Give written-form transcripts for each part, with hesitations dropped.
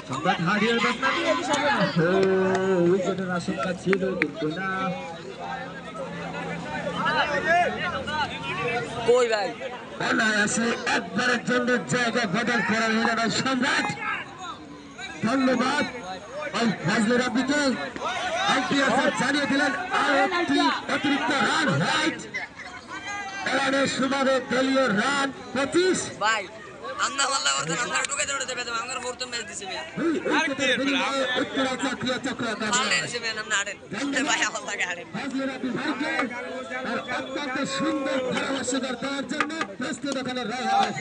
সম্রাট হারিয়ে উইকেটের আশঙ্কা ছিল কিন্তু না। কই ভাই অনায়াসে একবারের জন্য জায়গা বদল করা হয়ে গেল সম্রাট। ধন্যবাদ ফজলুর রাব্বিকে। জানিয়ে দিলেন আর একটি অতিরিক্ত রান রাইট। রানের সুবাদে দলীয় রান 25। ভাই আমরা বললা করতে আমরা ঢুকে দেবে আমরা প্রথম ম্যাচ দিছি ভাই উত্তরা চক্রিয় চক্র পালে দিছি ভাই আমরা আড়েন ভাই আমার লাগে আড়েন ফজলুর রাব্বি ভাইকে তার অত্যন্ত সুন্দর ধারাভাষ্যকর দেওয়ার জন্য প্রস্তুত এখানে রায়হান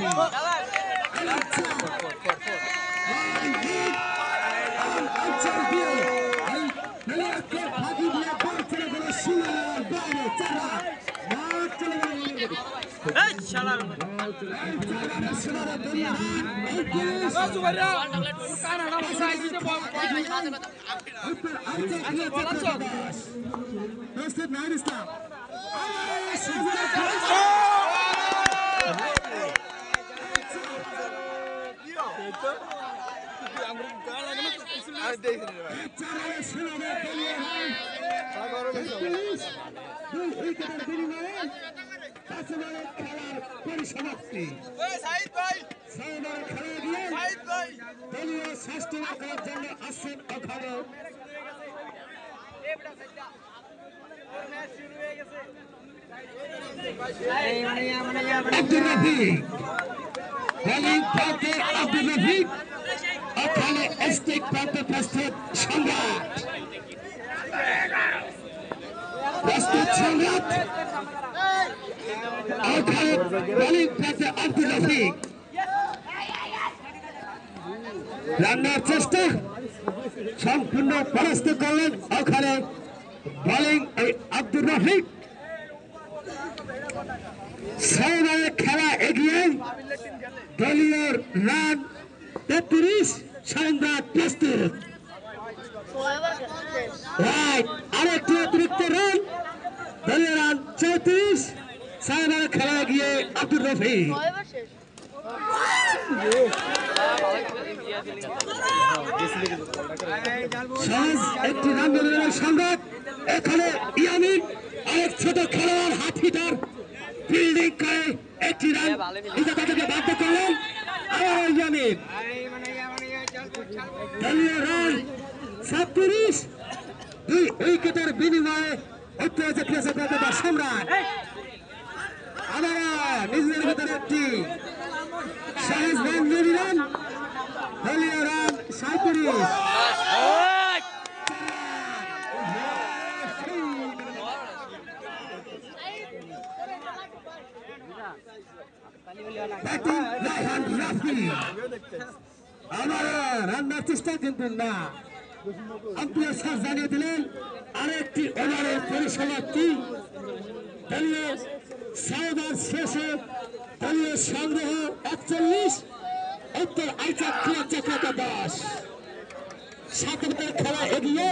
প্রস্তুত নাহিদ ইসলাম খেলার পরিসমাপ্তি দলীয় ষষ্ঠ করার জন্য আসছেন ওখানে আব্দুর রফিক বোলিং প্রান্তে আব্দুর রফিক ওখানে স্টিক প্রান্তে প্রস্তুত সম্রাট ওখানে বোলিং প্রান্তে আব্দুর রফিক রান্নার চেষ্টা সম্পূর্ণ পরাস্ত করলেন ওখানে বোলিং আব্দুর রফিক। সৌদারে খেলা এগিয়ে দলীয় রান 33 সম্রাট প্রস্তুত আরেকটি অতিরিক্ত রান দলীয় রান 34 সৌদারে খেলা এগিয়ে আব্দুর রফিক। সহজ একটি রান দলীয় সম্রাট এখানে ইয়ামিন আরেক ছোট খেলোয়াড় হাত হিটার ফিল্ডিং করে একটি রান তাদেরকে বাধ্য করলেন আবার ইয়ামিন দলীয় রান 37 দুই উইকেটের বিনিময়ে সম্রাট আবার নিজেদের ভেতরে একটি সহজ রান নিয়ে দিলেন দলীয় রান 37। রান্নার চেষ্টা কিন্তু না আম্পায়ার স্যার জানিয়ে দিলেন আরেকটি ওভারের পরিসমাপ্তি দলীয় সৌদার শেষে দলীয় সংগ্রহ 41 উত্তর আইচা ক্রিয়া চক্রতা 10 7 খেলা এগিয়ে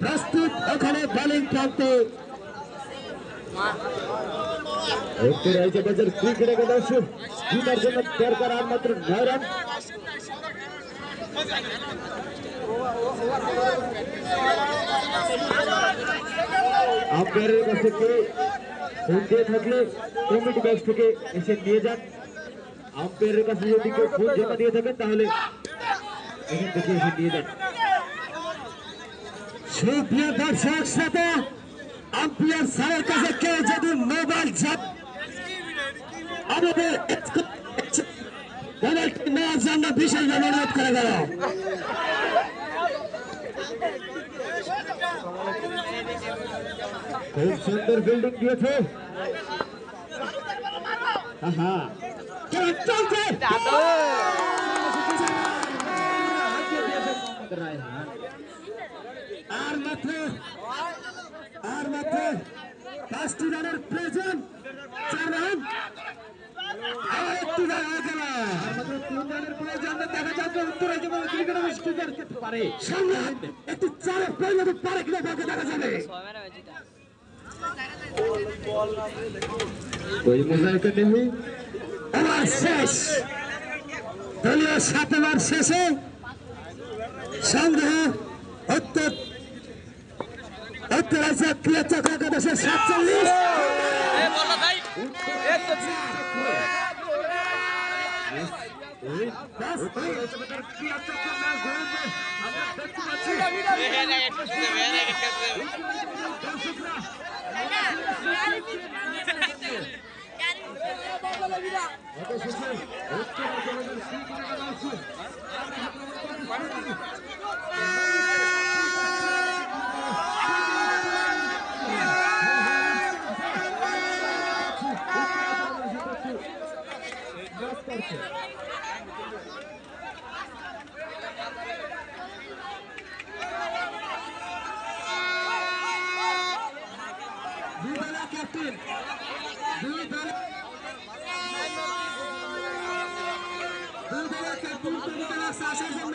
প্রস্তুত ওখানে বোলিং প্রান্তে উত্তর আইচা বাজার ক্রিকেট একাদশ জিতার জন্য দরকার আর মাত্র 9 রান। আম্পায়ারের কাছ থেকে ফোন দিয়ে থাকলে কমিটি বক্স থেকে এসে নিয়ে যান। আম্পায়ারের কাছে যদি কেউ ফোন জমা দিয়ে থাকেন তাহলে এখান থেকে এসে নিয়ে যান। সুপ্রিয় দর্শক শ্রোতা আম্পায়ার স্যারের কাছে কেউ যদি মোবাইল আমাদের নেওয়ার জন্য বিশেষভাবে অনুরোধ করে গেল। খুব সুন্দর বিল্ডিং দিয়েছে। আর মাত্র 5টি রানের প্রয়োজন। 4 রান একটু দেখা গেল মাত্র 3 রানের প্রয়োজন। দেখা যাচ্ছে উত্তরে যেমন ক্রিকেট অনুষ্ঠিত করতে পারে সম্রাট একটু 4 পরিণত পারে কিনা দেখা যাবে। ওভার শেষ দলীয় 7 ওভার শেষে সংগ্রহ উত্তর উত্তরাঞ্চল ক্রিয়া চক্র একাদশের 47 ক্যাপ্টেন দুই দলের ক্যাপ্টেন আসার জন্য